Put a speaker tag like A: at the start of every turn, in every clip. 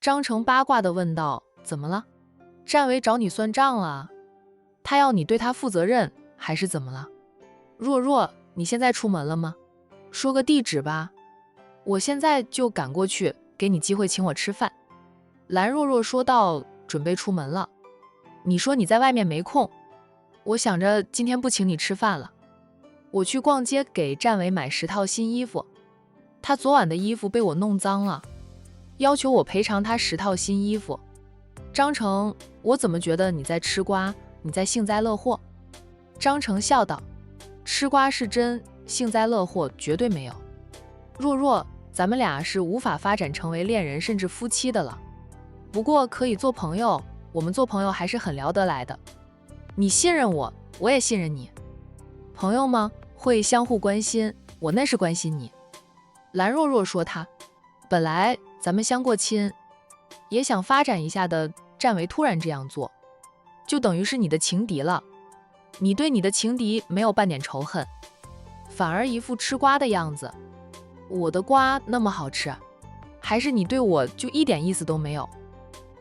A: 张成八卦地问道：“怎么了？战维找你算账了？他要你对他负责任，还是怎么了？若若，你现在出门了吗？说个地址吧，我现在就赶过去，给你机会请我吃饭。”蓝若若说道：“准备出门了。你说你在外面没空，我想着今天不请你吃饭了。我去逛街给战维买10套新衣服，他昨晚的衣服被我弄脏了，要求我赔偿他10套新衣服。张成，我怎么觉得你在吃瓜，你在幸灾乐祸？”张成笑道：“吃瓜是真，幸灾乐祸绝对没有。若若，咱们俩是无法发展成为恋人甚至夫妻的了，不过可以做朋友，我们做朋友还是很聊得来的。你信任我，我也信任你。朋友吗？会相互关心，我那是关心你。”蓝若若说她本来咱们相过亲，也想发展一下的，战维突然这样做，就等于是你的情敌了。你对你的情敌没有半点仇恨，反而一副吃瓜的样子。我的瓜那么好吃，还是你对我就一点意思都没有？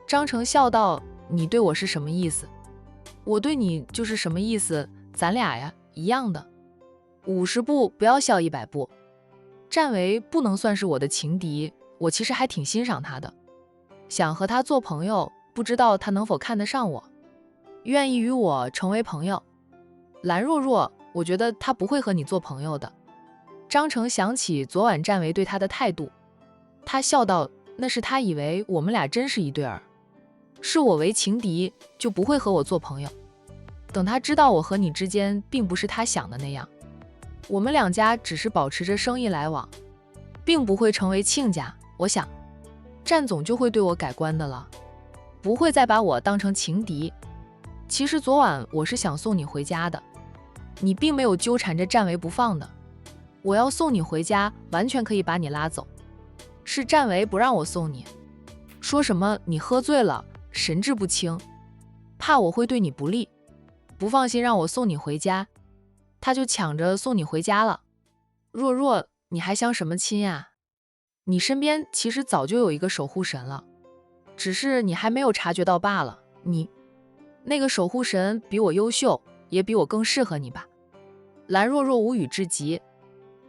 A: 张成笑道：“你对我是什么意思？我对你就是什么意思，咱俩呀一样的。50步不要笑100步。战维不能算是我的情敌，我其实还挺欣赏他的，想和他做朋友，不知道他能否看得上我，愿意与我成为朋友。蓝若若，我觉得他不会和你做朋友的。”张成想起昨晚战维对他的态度，他笑道：“那是他以为我们俩真是一对儿，视我为情敌，就不会和我做朋友。等他知道我和你之间并不是他想的那样，我们两家只是保持着生意来往，并不会成为亲家，我想战总就会对我改观的了，不会再把我当成情敌。其实昨晚我是想送你回家的，你并没有纠缠着战维不放的。我要送你回家，完全可以把你拉走，是战维不让我送你，说什么你喝醉了，神志不清，怕我会对你不利，不放心让我送你回家，他就抢着送你回家了。若若，你还相什么亲呀？你身边其实早就有一个守护神了，只是你还没有察觉到罢了。你那个守护神比我优秀，也比我更适合你吧？”蓝若若无语至极，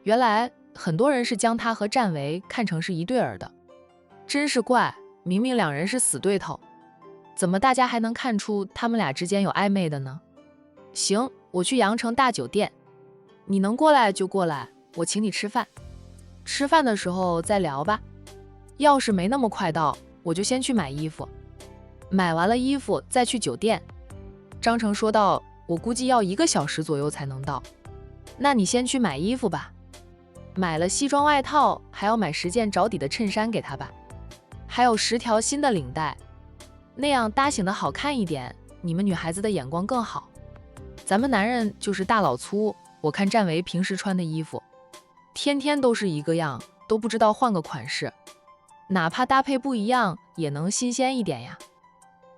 A: 原来很多人是将他和战维看成是一对儿的，真是怪，明明两人是死对头，怎么大家还能看出他们俩之间有暧昧的呢？行，我去阳城大酒店，你能过来就过来，我请你吃饭，吃饭的时候再聊吧。要是没那么快到，我就先去买衣服，买完了衣服再去酒店。张成说道：“我估计要1个小时左右才能到，那你先去买衣服吧。买了西装外套，还要买10件着底的衬衫给他吧，还有10条新的领带，那样搭显得好看一点，你们女孩子的眼光更好。咱们男人就是大老粗，我看战维平时穿的衣服，天天都是一个样，都不知道换个款式，哪怕搭配不一样，也能新鲜一点呀。”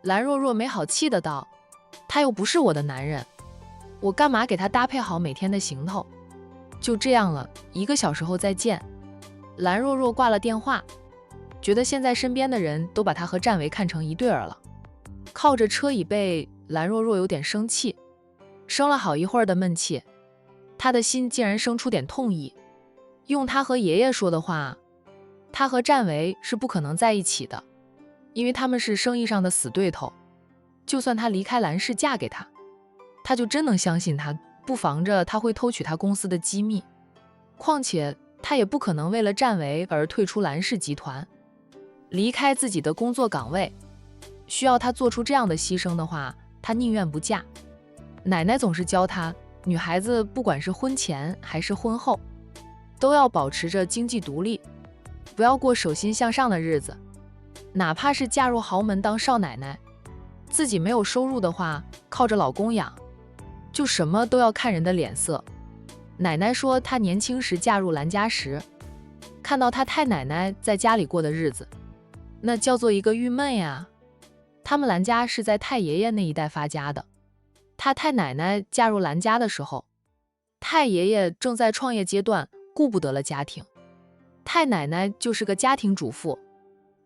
A: 蓝若若没好气的道：“他又不是我的男人，我干嘛给他搭配好每天的行头？就这样了，1个小时后再见。”蓝若若挂了电话，觉得现在身边的人都把他和战维看成一对儿了。靠着车椅背，蓝若若有点生气，生了好一会儿的闷气，他的心竟然生出点痛意。用他和爷爷说的话，他和战维是不可能在一起的，因为他们是生意上的死对头。就算他离开蓝氏嫁给他，他就真能相信他，不防着他会偷取他公司的机密。况且他也不可能为了战维而退出蓝氏集团，离开自己的工作岗位。需要他做出这样的牺牲的话，他宁愿不嫁。奶奶总是教他，女孩子不管是婚前还是婚后，都要保持着经济独立，不要过手心向上的日子。哪怕是嫁入豪门当少奶奶，自己没有收入的话，靠着老公养，就什么都要看人的脸色。奶奶说她年轻时嫁入蓝家时，看到她太奶奶在家里过的日子，那叫做一个郁闷呀。他们蓝家是在太爷爷那一代发家的，他太奶奶嫁入蓝家的时候，太爷爷正在创业阶段，顾不得了家庭，太奶奶就是个家庭主妇，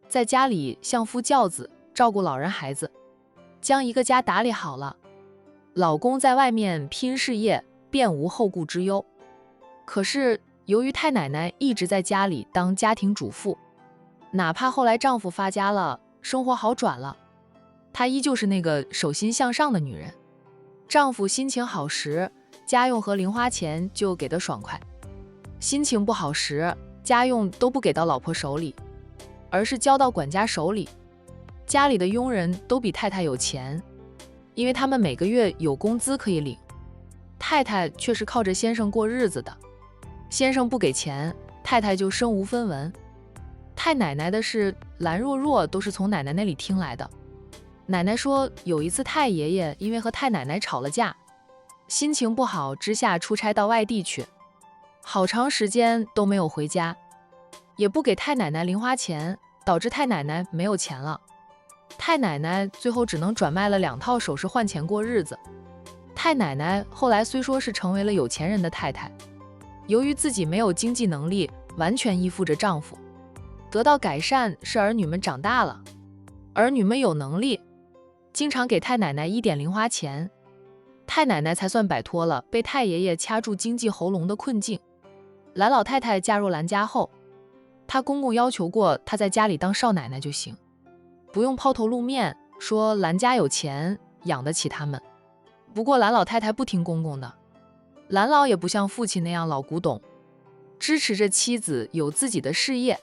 A: 在家里相夫教子，照顾老人孩子，将一个家打理好了，老公在外面拼事业，便无后顾之忧。可是由于太奶奶一直在家里当家庭主妇，哪怕后来丈夫发家了，生活好转了，她依旧是那个手心向上的女人。丈夫心情好时，家用和零花钱就给得爽快；心情不好时，家用都不给到老婆手里，而是交到管家手里。家里的佣人都比太太有钱，因为他们每个月有工资可以领。太太却是靠着先生过日子的，先生不给钱，太太就身无分文。太奶奶的事，兰若若都是从奶奶那里听来的。奶奶说，有一次太爷爷因为和太奶奶吵了架，心情不好之下出差到外地去，好长时间都没有回家，也不给太奶奶零花钱，导致太奶奶没有钱了。太奶奶最后只能转卖了2套首饰换钱过日子。太奶奶后来虽说是成为了有钱人的太太，由于自己没有经济能力，完全依附着丈夫，得到改善是儿女们长大了，儿女们有能力，经常给太奶奶1点零花钱，太奶奶才算摆脱了被太爷爷掐住经济喉咙的困境。兰老太太嫁入兰家后，她公公要求过她在家里当少奶奶就行，不用抛头露面，说兰家有钱养得起他们。不过兰老太太不听公公的，兰老也不像父亲那样老古董，支持着妻子有自己的事业。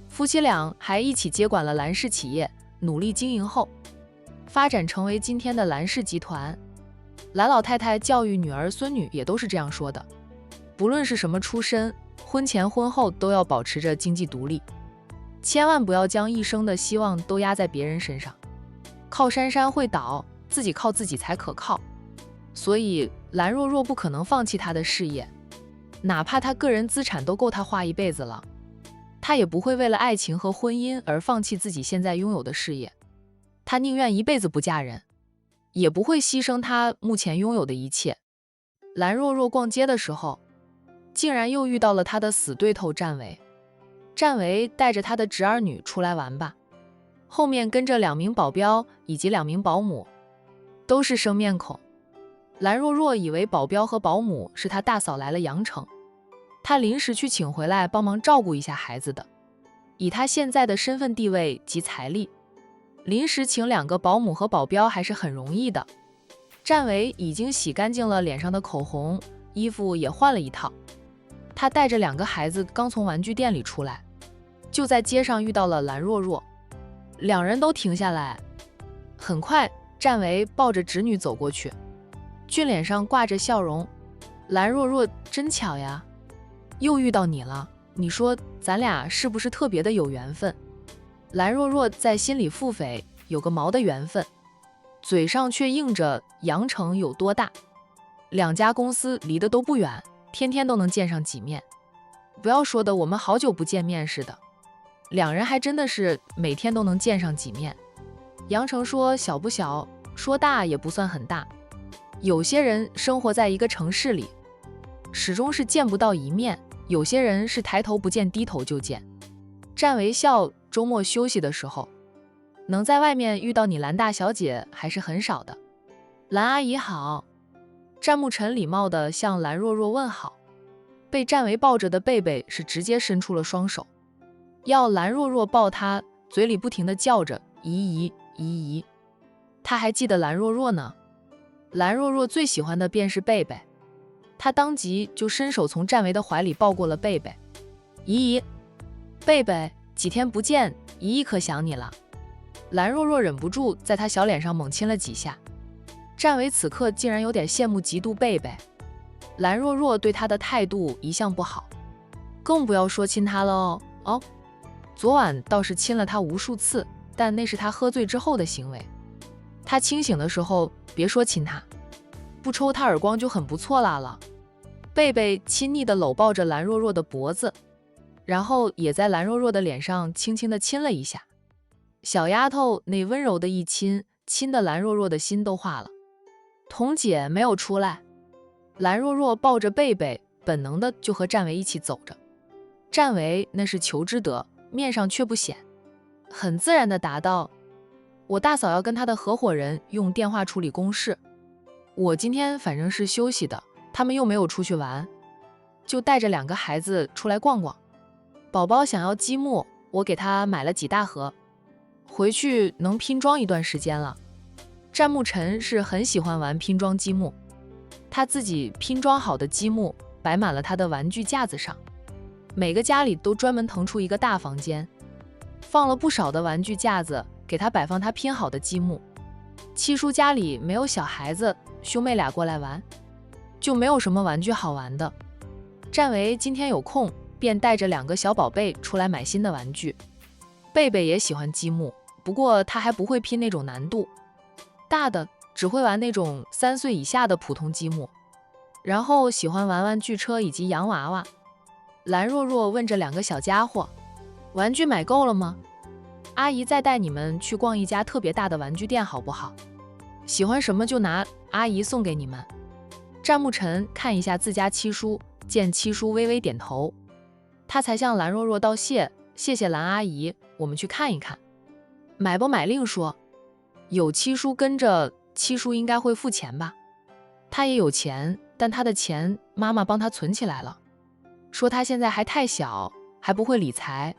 A: 夫妻俩还一起接管了兰氏企业，努力经营后，发展成为今天的兰氏集团。兰老太太教育女儿孙女也都是这样说的，不论是什么出身，婚前婚后都要保持着经济独立，千万不要将一生的希望都压在别人身上，靠山山会倒，自己靠自己才可靠。所以兰若若不可能放弃她的事业，哪怕她个人资产都够她花一辈子了，她也不会为了爱情和婚姻而放弃自己现在拥有的事业。她宁愿一辈子不嫁人，也不会牺牲她目前拥有的一切。兰若若逛街的时候，竟然又遇到了她的死对头战维。战维带着他的侄儿女出来玩吧，后面跟着2名保镖以及2名保姆，都是生面孔。兰若若以为保镖和保姆是她大嫂来了阳城，她临时去请回来帮忙照顾一下孩子的。以她现在的身份地位及财力，临时请2个保姆和保镖还是很容易的。战维已经洗干净了脸上的口红，衣服也换了一套。他带着2个孩子刚从玩具店里出来，就在街上遇到了兰若若，2人都停下来。很快，战维抱着侄女走过去，俊脸上挂着笑容。兰若若，真巧呀，又遇到你了，你说咱俩是不是特别的有缘分？兰若若在心里腹诽，有个毛的缘分，嘴上却应着阳城有多大，2家公司离得都不远，天天都能见上几面。不要说的我们好久不见面似的，2人还真的是每天都能见上几面。阳城说小不小，说大也不算很大。有些人生活在一个城市里，始终是见不到一面，有些人是抬头不见低头就见。战维笑，周末休息的时候，能在外面遇到你兰大小姐还是很少的。兰阿姨好。战慕辰礼貌地向兰若若问好，被战维抱着的贝贝是直接伸出了双手，要兰若若抱他，嘴里不停地叫着姨姨姨姨。他还记得兰若若呢，兰若若最喜欢的便是贝贝，他当即就伸手从战维的怀里抱过了贝贝。姨姨，贝贝，几天不见，姨姨可想你了。兰若若忍不住在他小脸上猛亲了几下。战维此刻竟然有点羡慕嫉妒贝贝。兰若若对他的态度一向不好，更不要说亲他了哦。昨晚倒是亲了他无数次，但那是他喝醉之后的行为。他清醒的时候别说亲他，不抽他耳光就很不错了。贝贝亲昵地搂抱着兰若若的脖子，然后也在兰若若的脸上轻轻地亲了一下。小丫头那温柔的一亲，亲得兰若若的心都化了。彤姐没有出来，兰若若抱着贝贝，本能的就和战维一起走着。战维那是求之得，面上却不显。很自然地答道：我大嫂要跟她的合伙人用电话处理公事，我今天反正是休息的，他们又没有出去玩，就带着2个孩子出来逛逛。宝宝想要积木，我给他买了几大盒，回去能拼装一段时间了。战牧尘是很喜欢玩拼装积木，他自己拼装好的积木摆满了他的玩具架子上，每个家里都专门腾出一个大房间，放了不少的玩具架子，给他摆放他拼好的积木。七叔家里没有小孩子，兄妹俩过来玩，就没有什么玩具好玩的。战维今天有空，便带着2个小宝贝出来买新的玩具。贝贝也喜欢积木，不过他还不会拼那种难度大的，只会玩那种3岁以下的普通积木，然后喜欢玩玩具车以及洋娃娃。蓝若若问着2个小家伙，玩具买够了吗？阿姨再带你们去逛一家特别大的玩具店好不好？喜欢什么就拿，阿姨送给你们。战牧尘看一下自家七叔，见七叔微微点头，他才向蓝若若道谢，谢谢蓝阿姨，我们去看一看。买不买另说，有七叔跟着，七叔应该会付钱吧？他也有钱，但他的钱妈妈帮他存起来了，说他现在还太小，还不会理财。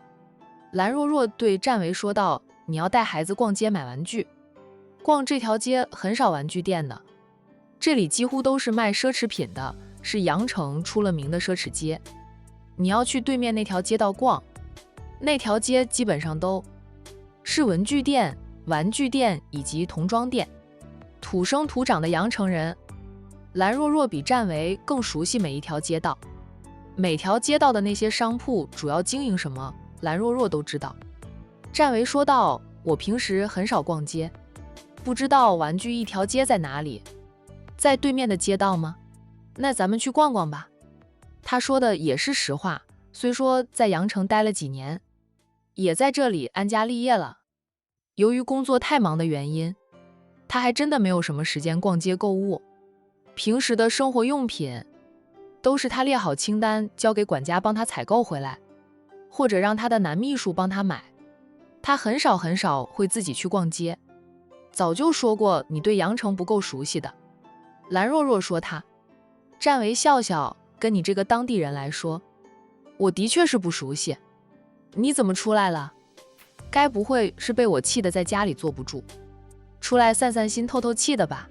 A: 蓝若若对战维说道，你要带孩子逛街买玩具，逛这条街很少玩具店的，这里几乎都是卖奢侈品的，是阳城出了名的奢侈街。你要去对面那条街道逛，那条街基本上都是文具店、玩具店以及童装店。土生土长的阳城人，蓝若若比战维更熟悉每一条街道，每条街道的那些商铺主要经营什么，蓝若若都知道。战维说道，我平时很少逛街，不知道玩具一条街在哪里，在对面的街道吗？那咱们去逛逛吧。他说的也是实话，虽说在阳城待了几年，也在这里安家立业了，由于工作太忙的原因，他还真的没有什么时间逛街购物，平时的生活用品都是他列好清单交给管家帮他采购回来，或者让他的男秘书帮他买，他很少会自己去逛街。早就说过你对阳城不够熟悉的。蓝若若说他。战维笑笑，跟你这个当地人来说，我的确是不熟悉。你怎么出来了？该不会是被我气得在家里坐不住，出来散散心透透气的吧？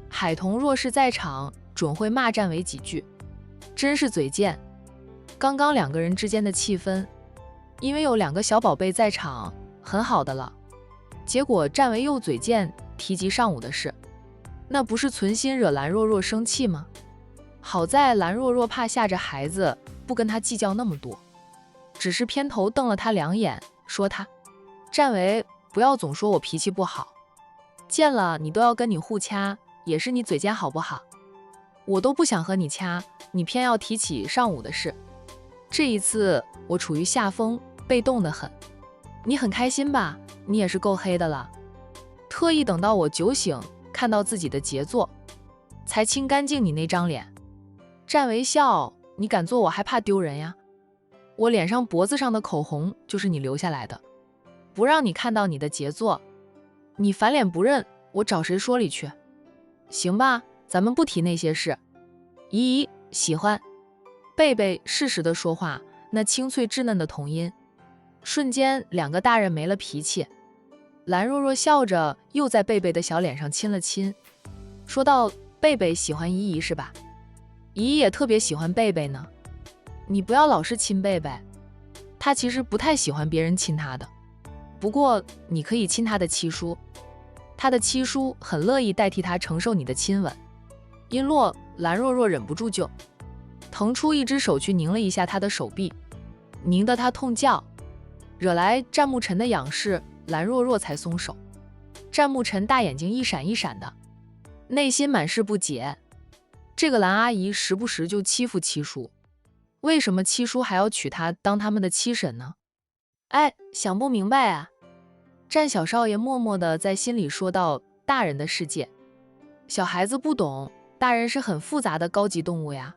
A: 海童若是在场，准会骂战维几句，真是嘴贱。刚刚2个人之间的气氛，因为有2个小宝贝在场，很好的了，结果战维又嘴贱，提及上午的事，那不是存心惹蓝若若生气吗？好在蓝若若怕吓着孩子，不跟他计较那么多，只是偏头瞪了他2眼，说他，战维，不要总说我脾气不好，见了你都要跟你互掐，也是你嘴贱好不好？我都不想和你掐，你偏要提起上午的事，这一次我处于下风，被动得很。你很开心吧？你也是够黑的了，特意等到我酒醒，看到自己的杰作，才清干净你那张脸。战维笑，你敢做我还怕丢人呀？我脸上脖子上的口红就是你留下来的，不让你看到你的杰作，你翻脸不认，我找谁说理去？行吧，咱们不提那些事。咦，喜欢。贝贝适时的说话，那清脆稚嫩的童音，瞬间2个大人没了脾气。蓝若若笑着又在贝贝的小脸上亲了亲，说道，贝贝喜欢依依是吧？依依也特别喜欢贝贝呢，你不要老是亲贝贝，他其实不太喜欢别人亲他的，不过你可以亲他的七叔，他的七叔很乐意代替他承受你的亲吻。音落，蓝若若忍不住就腾出一只手去拧了一下他的手臂，拧得他痛叫，惹来战牧尘的仰视，蓝若若才松手。战牧尘大眼睛一闪一闪的，内心满是不解，这个蓝阿姨时不时就欺负七叔，为什么七叔还要娶她当他们的妻婶呢？哎，想不明白啊。战小少爷默默地在心里说道，大人的世界，小孩子不懂，大人是很复杂的高级动物呀。